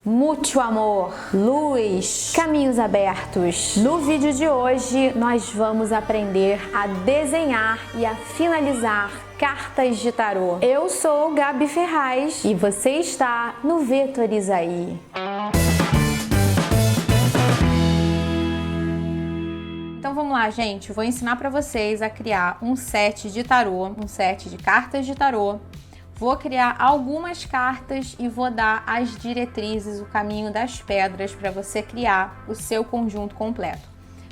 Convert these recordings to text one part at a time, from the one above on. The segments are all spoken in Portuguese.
muito amor, luz, caminhos abertos. No vídeo de hoje, nós vamos aprender a desenhar e a finalizar cartas de tarô. Eu sou Gabi Ferraz e você está no Vetorizaí. Então vamos lá, gente. Eu vou ensinar para vocês a criar um set de tarô, um set de cartas de tarô. Vou criar algumas cartas e vou dar as diretrizes, o caminho das pedras para você criar o seu conjunto completo.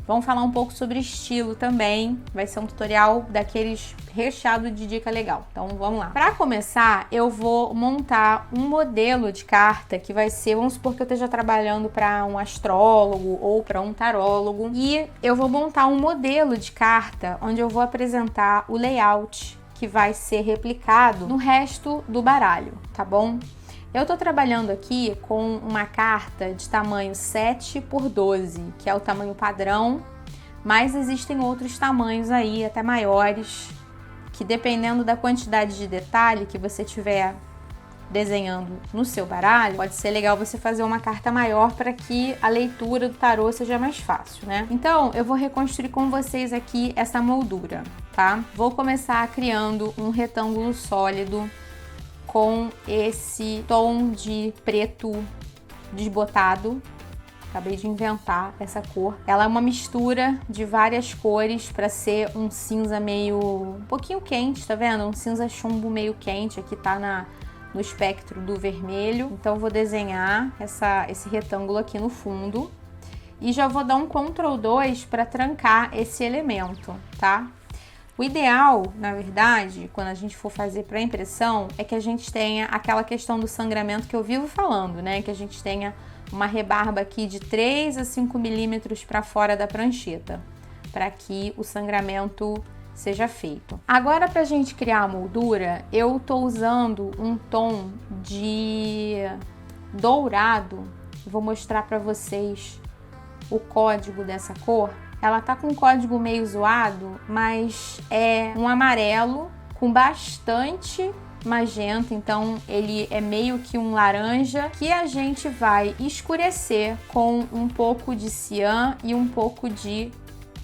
Vamos falar um pouco sobre estilo também, vai ser um tutorial daqueles recheado de dica legal. Então vamos lá. Para começar, eu vou montar um modelo de carta que vai ser, vamos supor que eu esteja trabalhando para um astrólogo ou para um tarólogo, e eu vou montar um modelo de carta onde eu vou apresentar o layout que vai ser replicado no resto do baralho, tá bom? Eu tô trabalhando aqui com uma carta de tamanho 7 por 12, que é o tamanho padrão, mas existem outros tamanhos aí, até maiores, que dependendo da quantidade de detalhe que você tiver desenhando no seu baralho, pode ser legal você fazer uma carta maior para que a leitura do tarô seja mais fácil, né? Então, eu vou reconstruir com vocês aqui essa moldura, tá? Vou começar criando um retângulo sólido com esse tom de preto desbotado. Acabei de inventar essa cor. Ela é uma mistura de várias cores para ser um cinza meio... um pouquinho quente, tá vendo? Um cinza chumbo meio quente, aqui tá no espectro do vermelho. Então eu vou desenhar esse retângulo aqui no fundo e já vou dar um Ctrl 2 para trancar esse elemento, tá? O ideal, na verdade, quando a gente for fazer para impressão, é que a gente tenha aquela questão do sangramento que eu vivo falando, né? Que a gente tenha uma rebarba aqui de 3 a 5 milímetros para fora da prancheta, para que o sangramento seja feito. Agora, para a gente criar a moldura, eu tô usando um tom de dourado. Vou mostrar para vocês o código dessa cor. Ela tá com um código meio zoado, mas é um amarelo com bastante magenta, então ele é meio que um laranja que a gente vai escurecer com um pouco de cian e um pouco de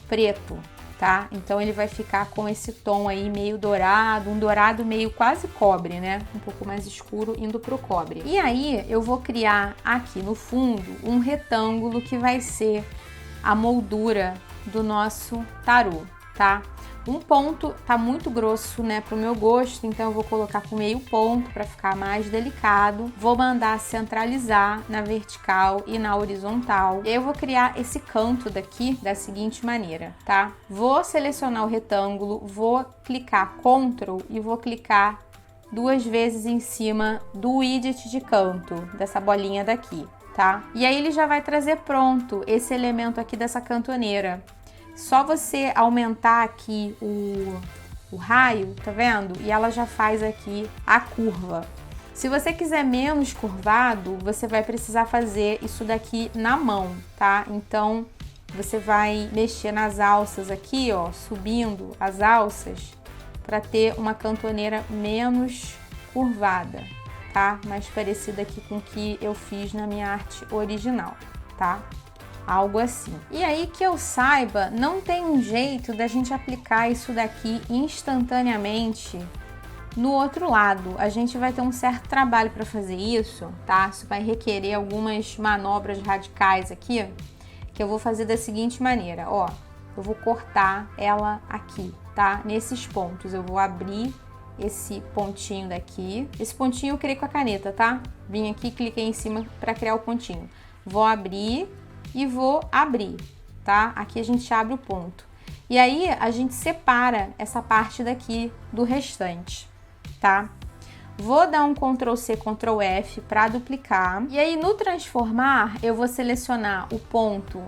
preto. Tá? Então ele vai ficar com esse tom aí meio dourado, um dourado meio quase cobre, né? Um pouco mais escuro indo pro cobre. E aí eu vou criar aqui no fundo um retângulo que vai ser a moldura do nosso tarô, tá? Um ponto tá muito grosso, né, pro meu gosto, então eu vou colocar com meio ponto para ficar mais delicado. Vou mandar centralizar na vertical e na horizontal. E aí eu vou criar esse canto daqui da seguinte maneira, tá? Vou selecionar o retângulo, vou clicar Ctrl e vou clicar 2 vezes em cima do widget de canto, dessa bolinha daqui, tá? E aí ele já vai trazer pronto esse elemento aqui dessa cantoneira. Só você aumentar aqui o raio, tá vendo? E ela já faz aqui a curva. Se você quiser menos curvado, você vai precisar fazer isso daqui na mão, tá? Então, você vai mexer nas alças aqui, ó, subindo as alças, para ter uma cantoneira menos curvada, tá? Mais parecida aqui com o que eu fiz na minha arte original, tá? Algo assim. E aí que eu saiba, não tem um jeito da gente aplicar isso daqui instantaneamente no outro lado. A gente vai ter um certo trabalho para fazer isso, tá? Isso vai requerer algumas manobras radicais aqui, que eu vou fazer da seguinte maneira, ó. Eu vou cortar ela aqui, tá? Nesses pontos, eu vou abrir esse pontinho daqui. Esse pontinho eu criei com a caneta, tá? Vim aqui, cliquei em cima para criar o pontinho. Vou abrir e vou abrir, tá? Aqui a gente abre o ponto. E aí a gente separa essa parte daqui do restante, tá? Vou dar um Ctrl C, Ctrl F para duplicar. E aí no transformar eu vou selecionar o ponto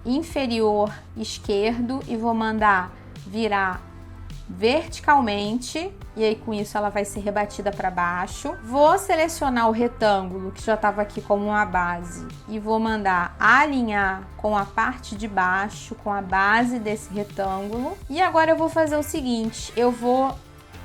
inferior esquerdo e vou mandar virar verticalmente, e aí com isso ela vai ser rebatida para baixo. Vou selecionar o retângulo que já estava aqui como uma base e vou mandar alinhar com a parte de baixo, com a base desse retângulo. E agora eu vou fazer o seguinte, eu vou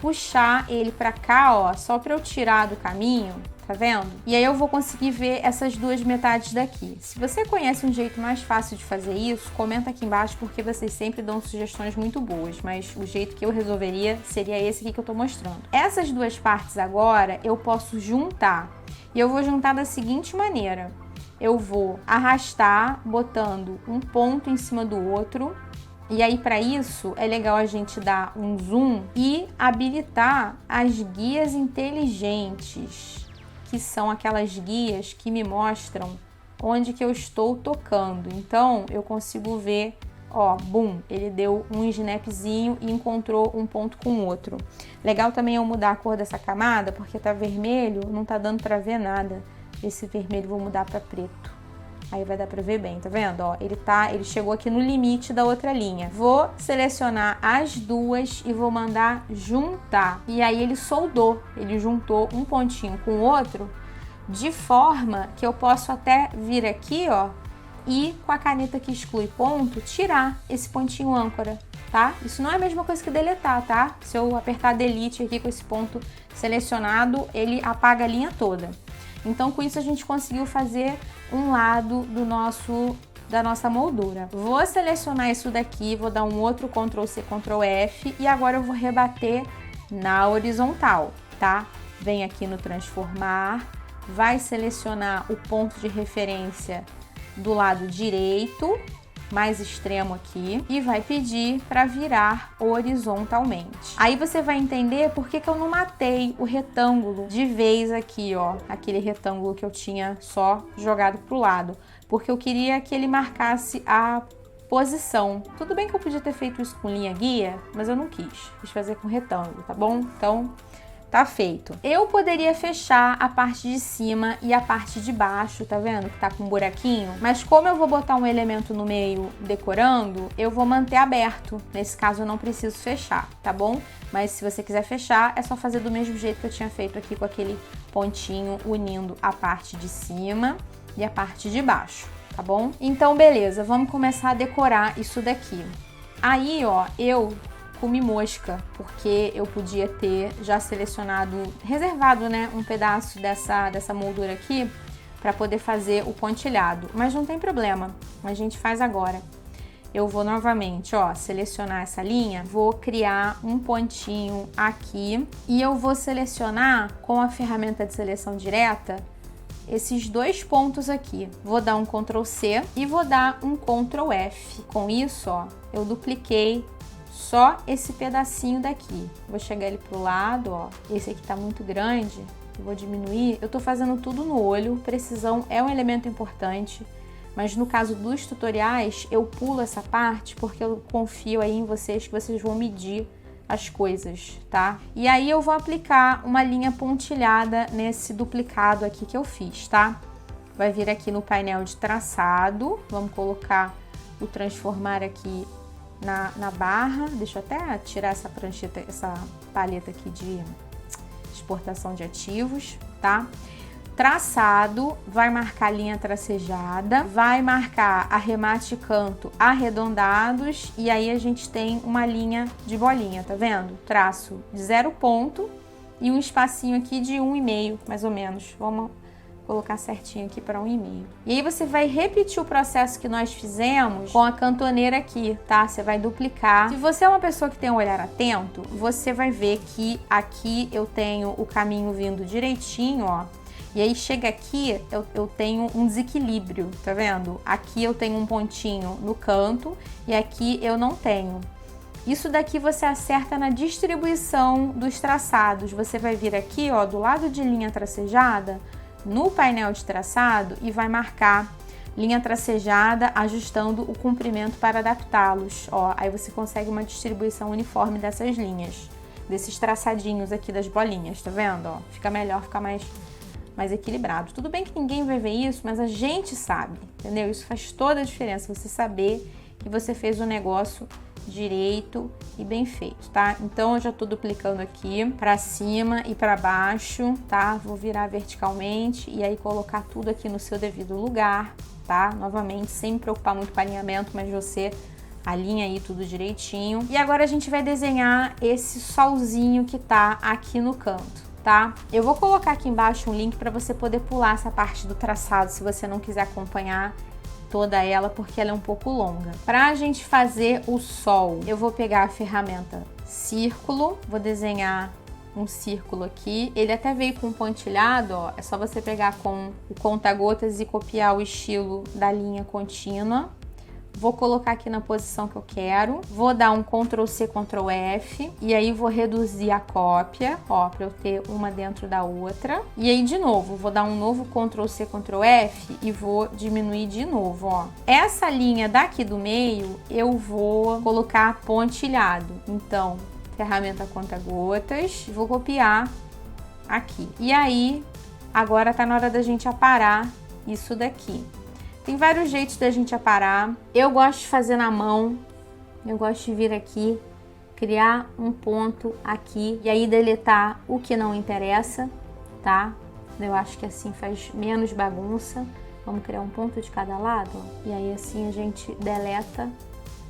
puxar ele para cá, ó, só para eu tirar do caminho, tá vendo? E aí eu vou conseguir ver essas duas metades daqui. Se você conhece um jeito mais fácil de fazer isso, comenta aqui embaixo, porque vocês sempre dão sugestões muito boas, mas o jeito que eu resolveria seria esse aqui que eu tô mostrando. Essas duas partes agora eu posso juntar, e eu vou juntar da seguinte maneira. Eu vou arrastar, botando um ponto em cima do outro. E aí, para isso, é legal a gente dar um zoom e habilitar as guias inteligentes, que são aquelas guias que me mostram onde que eu estou tocando. Então, eu consigo ver, ó, bum, ele deu um snapzinho e encontrou um ponto com o outro. Legal também eu mudar a cor dessa camada, porque tá vermelho, não tá dando para ver nada. Esse vermelho vou mudar para preto. Aí vai dar pra ver bem, tá vendo? Ó, ele chegou aqui no limite da outra linha. Vou selecionar as duas e vou mandar juntar. E aí ele soldou, ele juntou um pontinho com o outro, de forma que eu posso até vir aqui, ó, e com a caneta que exclui ponto, tirar esse pontinho âncora, tá? Isso não é a mesma coisa que deletar, tá? Se eu apertar delete aqui com esse ponto selecionado, ele apaga a linha toda. Então, com isso, a gente conseguiu fazer um lado da nossa moldura. Vou selecionar isso daqui, vou dar um outro Ctrl+C, Ctrl+F e agora eu vou rebater na horizontal, tá? Vem aqui no transformar, vai selecionar o ponto de referência do lado direito, mais extremo aqui, e vai pedir para virar horizontalmente. Aí você vai entender por que eu não matei o retângulo de vez aqui, ó, aquele retângulo que eu tinha só jogado pro lado, porque eu queria que ele marcasse a posição. Tudo bem que eu podia ter feito isso com linha guia, mas eu não quis fazer com retângulo, tá bom? Então, tá feito. Eu poderia fechar a parte de cima e a parte de baixo, tá vendo? Que tá com um buraquinho. Mas como eu vou botar um elemento no meio decorando, eu vou manter aberto. Nesse caso eu não preciso fechar, tá bom? Mas se você quiser fechar, é só fazer do mesmo jeito que eu tinha feito aqui com aquele pontinho unindo a parte de cima e a parte de baixo, tá bom? Então, beleza, vamos começar a decorar isso daqui. Aí, ó, eu comi mosca, porque eu podia ter já selecionado, reservado, né, um pedaço dessa moldura aqui para poder fazer o pontilhado, mas não tem problema, a gente faz agora. Eu vou novamente, ó, selecionar essa linha, vou criar um pontinho aqui e eu vou selecionar com a ferramenta de seleção direta esses dois pontos aqui. Vou dar um Ctrl+C e vou dar um Ctrl+F. Com isso, ó, eu dupliquei só esse pedacinho daqui. Vou chegar ele pro lado, ó. Esse aqui tá muito grande, eu vou diminuir. Eu tô fazendo tudo no olho, precisão é um elemento importante, mas no caso dos tutoriais, eu pulo essa parte porque eu confio aí em vocês que vocês vão medir as coisas, tá? E aí eu vou aplicar uma linha pontilhada nesse duplicado aqui que eu fiz, tá? Vai vir aqui no painel de traçado, vamos colocar o transformar aqui na barra. Deixa eu até tirar essa prancheta, essa paleta aqui de exportação de ativos, tá? Traçado, vai marcar linha tracejada, vai marcar arremate e canto arredondados e aí a gente tem uma linha de bolinha, tá vendo? Traço de 0 ponto e um espacinho aqui de 1,5, mais ou menos. Vamos colocar certinho aqui para 1,5. E aí você vai repetir o processo que nós fizemos com a cantoneira aqui, tá? Você vai duplicar. Se você é uma pessoa que tem um olhar atento, você vai ver que aqui eu tenho o caminho vindo direitinho, ó. E aí chega aqui, eu tenho um desequilíbrio, tá vendo? Aqui eu tenho um pontinho no canto e aqui eu não tenho. Isso daqui você acerta na distribuição dos traçados. Você vai vir aqui, ó, do lado de linha tracejada, no painel de traçado e vai marcar linha tracejada, ajustando o comprimento para adaptá-los. Ó, aí você consegue uma distribuição uniforme dessas linhas, desses traçadinhos aqui das bolinhas, tá vendo? Ó, fica melhor, fica mais equilibrado. Tudo bem que ninguém vai ver isso, mas a gente sabe, entendeu? Isso faz toda a diferença, você saber que você fez o negócio direito e bem feito, tá? Então eu já tô duplicando aqui para cima e para baixo, tá? Vou virar verticalmente e aí colocar tudo aqui no seu devido lugar, tá? Novamente, sem me preocupar muito com o alinhamento, mas você alinha aí tudo direitinho. E agora a gente vai desenhar esse solzinho que tá aqui no canto, tá? Eu vou colocar aqui embaixo um link para você poder pular essa parte do traçado, se você não quiser acompanhar toda ela, porque ela é um pouco longa. Para a gente fazer o sol, eu vou pegar a ferramenta círculo, vou desenhar um círculo aqui. Ele até veio com pontilhado, ó. É só você pegar com o conta-gotas e copiar o estilo da linha contínua. Vou colocar aqui na posição que eu quero. Vou dar um Ctrl+C, Ctrl+F. E aí vou reduzir a cópia, ó, para eu ter uma dentro da outra. E aí, de novo, vou dar um novo Ctrl+C, Ctrl+F e vou diminuir de novo, ó. Essa linha daqui do meio, eu vou colocar pontilhado. Então, ferramenta conta-gotas. Vou copiar aqui. E aí, agora tá na hora da gente aparar isso daqui. Tem vários jeitos da gente aparar. Eu gosto de fazer na mão. Eu gosto de vir aqui, criar um ponto aqui e aí deletar o que não interessa, tá? Eu acho que assim faz menos bagunça. Vamos criar um ponto de cada lado, ó. E aí assim a gente deleta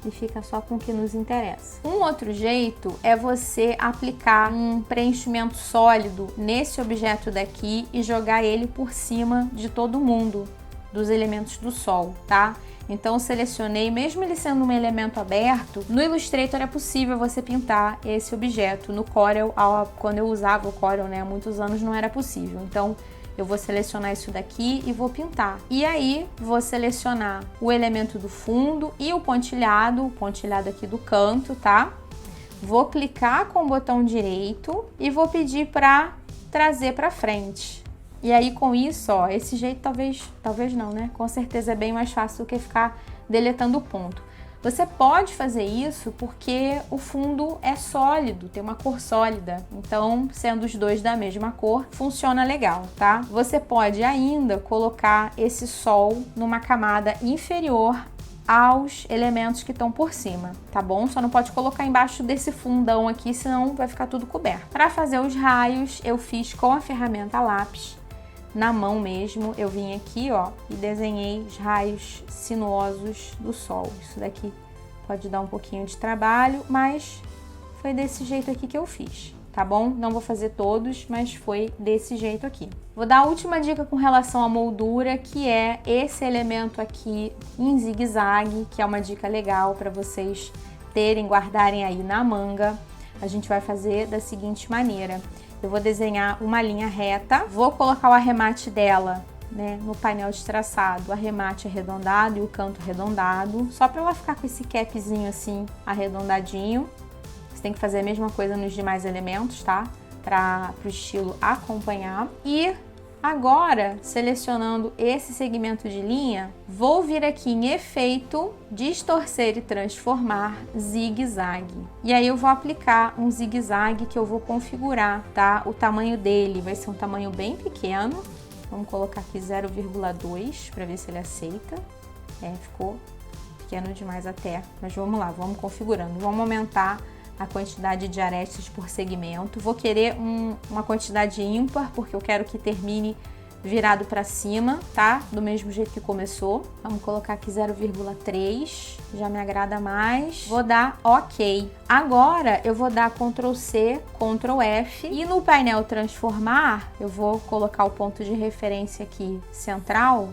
e fica só com o que nos interessa. Um outro jeito é você aplicar um preenchimento sólido nesse objeto daqui e jogar ele por cima de todo mundo, dos elementos do sol, tá? Então selecionei, mesmo ele sendo um elemento aberto, no Illustrator é possível você pintar esse objeto. No Corel, quando eu usava o Corel, né, há muitos anos, não era possível. Então eu vou selecionar isso daqui e vou pintar. E aí vou selecionar o elemento do fundo e o pontilhado aqui do canto, tá? Vou clicar com o botão direito e vou pedir para trazer para frente. E aí com isso, ó, esse jeito talvez não, né? Com certeza é bem mais fácil do que ficar deletando o ponto. Você pode fazer isso porque o fundo é sólido, tem uma cor sólida. Então, sendo os dois da mesma cor, funciona legal, tá? Você pode ainda colocar esse sol numa camada inferior aos elementos que estão por cima, tá bom? Só não pode colocar embaixo desse fundão aqui, senão vai ficar tudo coberto. Para fazer os raios, eu fiz com a ferramenta lápis, na mão mesmo. Eu vim aqui, ó, e desenhei os raios sinuosos do sol. Isso daqui pode dar um pouquinho de trabalho, mas foi desse jeito aqui que eu fiz, tá bom? Não vou fazer todos, mas foi desse jeito aqui. Vou dar a última dica com relação à moldura, que é esse elemento aqui em zigue-zague, que é uma dica legal para vocês terem, guardarem aí na manga. A gente vai fazer da seguinte maneira: eu vou desenhar uma linha reta, vou colocar o arremate dela, né, no painel de traçado, o arremate arredondado e o canto arredondado, só para ela ficar com esse capzinho assim arredondadinho. Você tem que fazer a mesma coisa nos demais elementos, tá? Para o estilo acompanhar. E agora, selecionando esse segmento de linha, vou vir aqui em efeito, distorcer e transformar zigue-zague. E aí eu vou aplicar um zigue-zague que eu vou configurar, tá? O tamanho dele vai ser um tamanho bem pequeno. Vamos colocar aqui 0,2 para ver se ele aceita. Ficou pequeno demais até, mas vamos lá, vamos configurando. Vamos aumentar a quantidade de arestas por segmento. Vou querer uma quantidade ímpar, porque eu quero que termine virado para cima, tá? Do mesmo jeito que começou. Vamos colocar aqui 0,3, já me agrada mais. Vou dar OK. Agora eu vou dar Ctrl+C, Ctrl+F e no painel transformar, eu vou colocar o ponto de referência aqui central.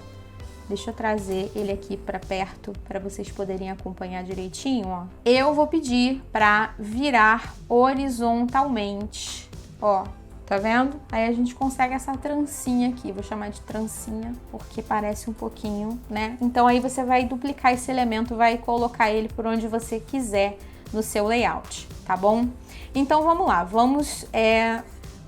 Deixa eu trazer ele aqui para perto para vocês poderem acompanhar direitinho, ó. Eu vou pedir para virar horizontalmente, ó. Tá vendo? Aí a gente consegue essa trancinha aqui, vou chamar de trancinha, porque parece um pouquinho, né? Então aí você vai duplicar esse elemento, vai colocar ele por onde você quiser no seu layout, tá bom? Então vamos lá, vamos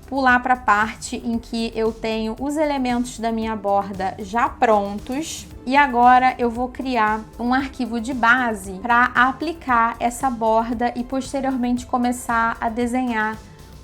pular para a parte em que eu tenho os elementos da minha borda já prontos. E agora eu vou criar um arquivo de base para aplicar essa borda e posteriormente começar a desenhar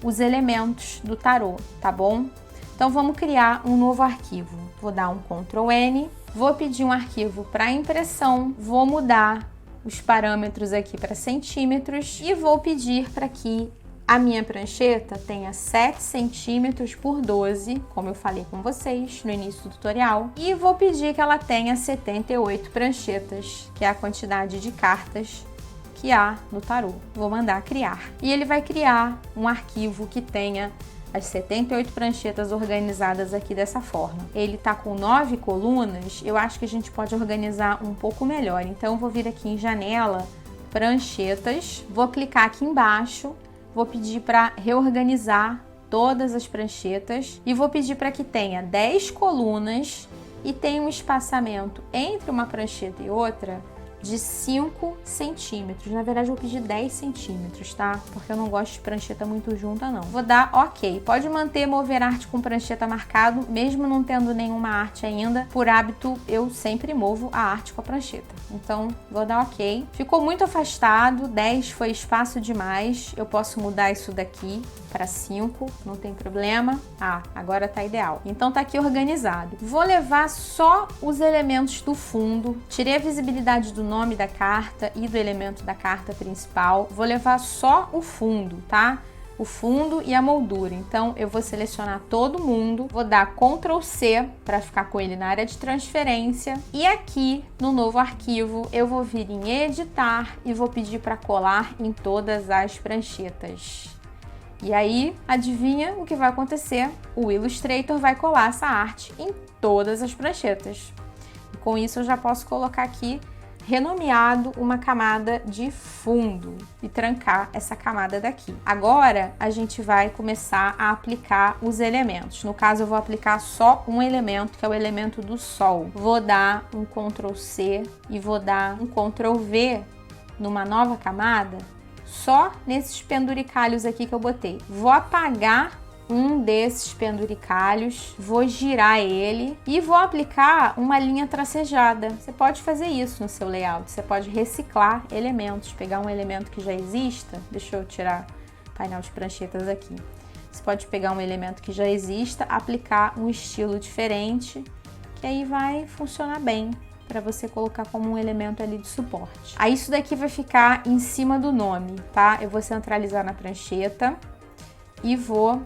os elementos do tarô, tá bom? Então vamos criar um novo arquivo. Vou dar um Ctrl+N, vou pedir um arquivo para impressão, vou mudar os parâmetros aqui para centímetros e vou pedir para que a minha prancheta tenha 7 centímetros por 12, como eu falei com vocês no início do tutorial, e vou pedir que ela tenha 78 pranchetas, que é a quantidade de cartas que há no tarô. Vou mandar criar. E ele vai criar um arquivo que tenha as 78 pranchetas organizadas aqui dessa forma. Ele tá com 9 colunas, eu acho que a gente pode organizar um pouco melhor. Então eu vou vir aqui em janela, pranchetas, vou clicar aqui embaixo, vou pedir para reorganizar todas as pranchetas e vou pedir para que tenha 10 colunas e tenha um espaçamento entre uma prancheta e outra de 5 centímetros. Na verdade, eu vou pedir 10 centímetros, tá? Porque eu não gosto de prancheta muito junta, não. Vou dar OK. Pode manter mover arte com prancheta marcado, mesmo não tendo nenhuma arte ainda. Por hábito, eu sempre movo a arte com a prancheta. Então, vou dar OK. Ficou muito afastado, 10 foi espaço demais. Eu posso mudar isso daqui para 5, não tem problema. Ah, agora tá ideal. Então tá aqui organizado. Vou levar só os elementos do fundo. Tirei a visibilidade do nome da carta e do elemento da carta principal. Vou levar só o fundo, tá? O fundo e a moldura. Então eu vou selecionar todo mundo, vou dar Ctrl C para ficar com ele na área de transferência e aqui no novo arquivo eu vou vir em editar e vou pedir para colar em todas as pranchetas. E aí, adivinha o que vai acontecer? O Illustrator vai colar essa arte em todas as pranchetas. E com isso eu já posso colocar aqui renomeado uma camada de fundo e trancar essa camada daqui. Agora a gente vai começar a aplicar os elementos. No caso eu vou aplicar só um elemento, que é o elemento do sol. Vou dar um Ctrl C e vou dar um Ctrl V numa nova camada, só nesses penduricalhos aqui que eu botei. Vou apagar um desses penduricalhos, vou girar ele e vou aplicar uma linha tracejada. Você pode fazer isso no seu layout, você pode reciclar elementos, pegar um elemento que já exista. Deixa eu tirar o painel de pranchetas aqui. Você pode pegar um elemento que já exista, aplicar um estilo diferente, que aí vai funcionar bem para você colocar como um elemento ali de suporte. Aí isso daqui vai ficar em cima do nome, tá? Eu vou centralizar na prancheta e vou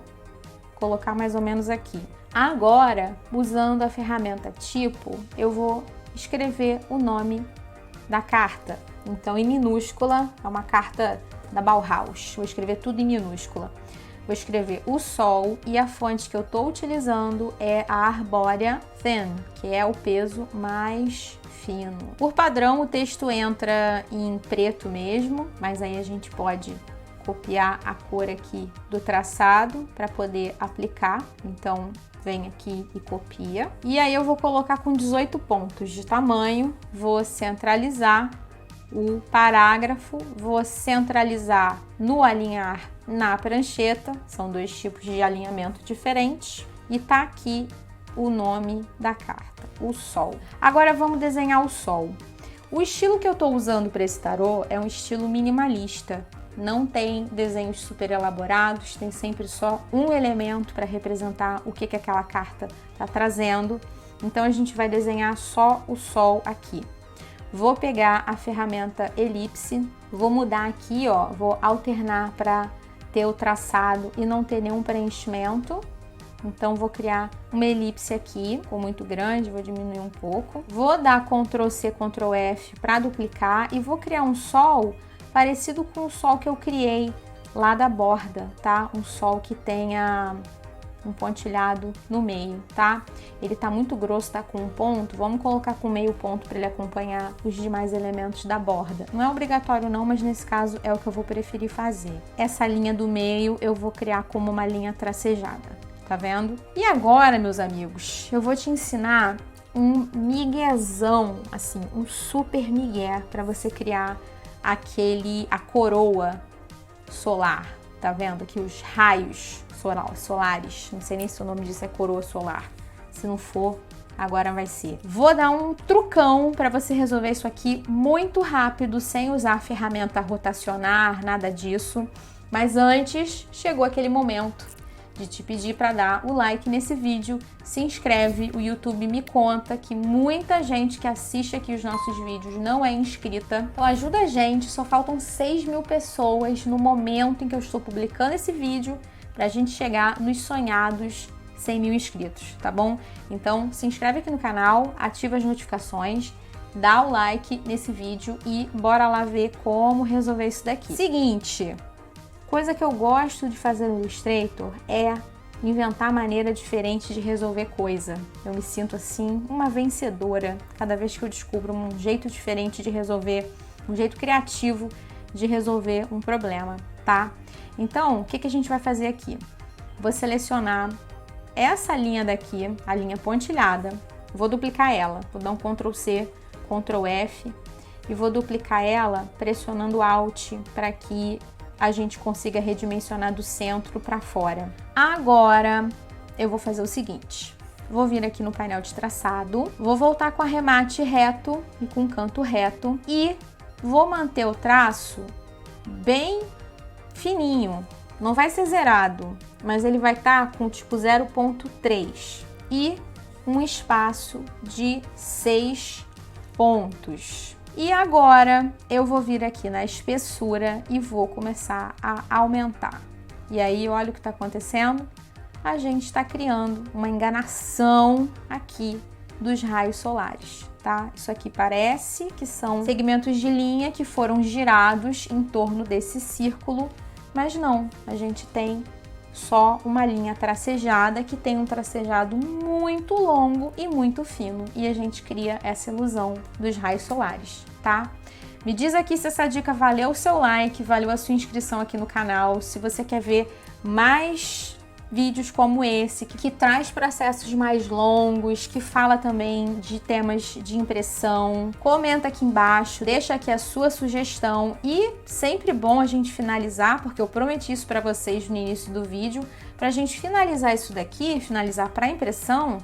colocar mais ou menos aqui. Agora, usando a ferramenta tipo, eu vou escrever o nome da carta. Então, em minúscula, é uma carta da Bauhaus. Vou escrever tudo em minúscula. Vou escrever o sol e a fonte que eu estou utilizando é a Arborea Thin, que é o peso mais fino. Por padrão, o texto entra em preto mesmo, mas aí a gente pode copiar a cor aqui do traçado para poder aplicar. Então, vem aqui e copia. E aí eu vou colocar com 18 pontos de tamanho, vou centralizar o parágrafo, vou centralizar no alinhar na prancheta, são dois tipos de alinhamento diferentes, e tá aqui o nome da carta, o sol. Agora vamos desenhar o sol. O estilo que eu tô usando para esse tarô é um estilo minimalista, não tem desenhos super elaborados, tem sempre só um elemento para representar o que aquela carta tá trazendo, então a gente vai desenhar só o sol aqui. Vou pegar a ferramenta elipse, vou mudar aqui, ó, vou alternar para ter o traçado e não ter nenhum preenchimento. Então vou criar uma elipse aqui, ficou muito grande, vou diminuir um pouco. Vou dar Ctrl C, Ctrl F para duplicar e vou criar um sol parecido com o sol que eu criei lá da borda, tá? Um sol que tenha um pontilhado no meio, tá? Ele tá muito grosso, tá com um ponto, vamos colocar com meio ponto para ele acompanhar os demais elementos da borda. Não é obrigatório não, mas nesse caso é o que eu vou preferir fazer. Essa linha do meio eu vou criar como uma linha tracejada, tá vendo? E agora, meus amigos, eu vou te ensinar um miguezão, assim, um super migué para você criar a coroa solar, tá vendo? Aqui os raios solares, não sei nem se o nome disso é coroa solar, se não for, agora vai ser. Vou dar um trucão para você resolver isso aqui muito rápido, sem usar a ferramenta rotacionar, nada disso, mas antes chegou aquele momento de te pedir para dar o like nesse vídeo, se inscreve, o YouTube me conta que muita gente que assiste aqui os nossos vídeos não é inscrita, então ajuda a gente, só faltam 6.000 pessoas no momento em que eu estou publicando esse vídeo, pra gente chegar nos sonhados 100.000 inscritos, tá bom? Então se inscreve aqui no canal, ativa as notificações, dá o like nesse vídeo e bora lá ver como resolver isso daqui. Seguinte, coisa que eu gosto de fazer no Illustrator é inventar maneira diferente de resolver coisa. Eu me sinto assim, uma vencedora, cada vez que eu descubro um jeito diferente de resolver, um jeito criativo de resolver um problema, tá? Então, o que a gente vai fazer aqui? Vou selecionar essa linha daqui, a linha pontilhada, vou duplicar ela, vou dar um Ctrl C, Ctrl F e vou duplicar ela pressionando Alt para que a gente consiga redimensionar do centro para fora. Agora eu vou fazer o seguinte, vou vir aqui no painel de traçado, vou voltar com arremate reto e com canto reto e vou manter o traço bem fininho, não vai ser zerado, mas ele vai estar com tipo 0,3 e um espaço de 6 pontos. E agora eu vou vir aqui na espessura e vou começar a aumentar. E aí, olha o que está acontecendo. A gente está criando uma enganação aqui dos raios solares, tá? Isso aqui parece que são segmentos de linha que foram girados em torno desse círculo, mas não, a gente tem só uma linha tracejada que tem um tracejado muito longo e muito fino e a gente cria essa ilusão dos raios solares, tá? Me diz aqui se essa dica valeu o seu like, valeu a sua inscrição aqui no canal, se você quer ver mais vídeos como esse, que traz processos mais longos, que fala também de temas de impressão. Comenta aqui embaixo, deixa aqui a sua sugestão e sempre bom a gente finalizar, porque eu prometi isso para vocês no início do vídeo, para a gente finalizar isso daqui, finalizar para impressão,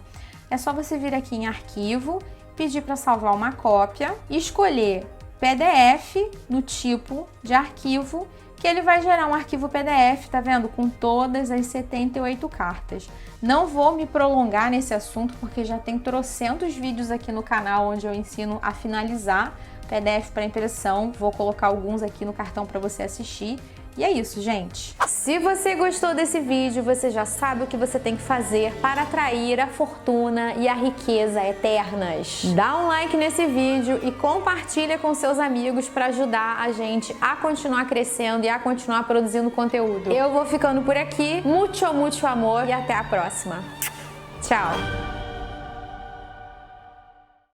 é só você vir aqui em arquivo, pedir para salvar uma cópia, escolher PDF no tipo de arquivo, que ele vai gerar um arquivo PDF, tá vendo? Com todas as 78 cartas. Não vou me prolongar nesse assunto, porque já tem trocentos vídeos aqui no canal onde eu ensino a finalizar PDF para impressão. Vou colocar alguns aqui no cartão para você assistir. E é isso, gente. Se você gostou desse vídeo, você já sabe o que você tem que fazer para atrair a fortuna e a riqueza eternas. Dá um like nesse vídeo e compartilha com seus amigos para ajudar a gente a continuar crescendo e a continuar produzindo conteúdo. Eu vou ficando por aqui. Mucho amor e até a próxima. Tchau!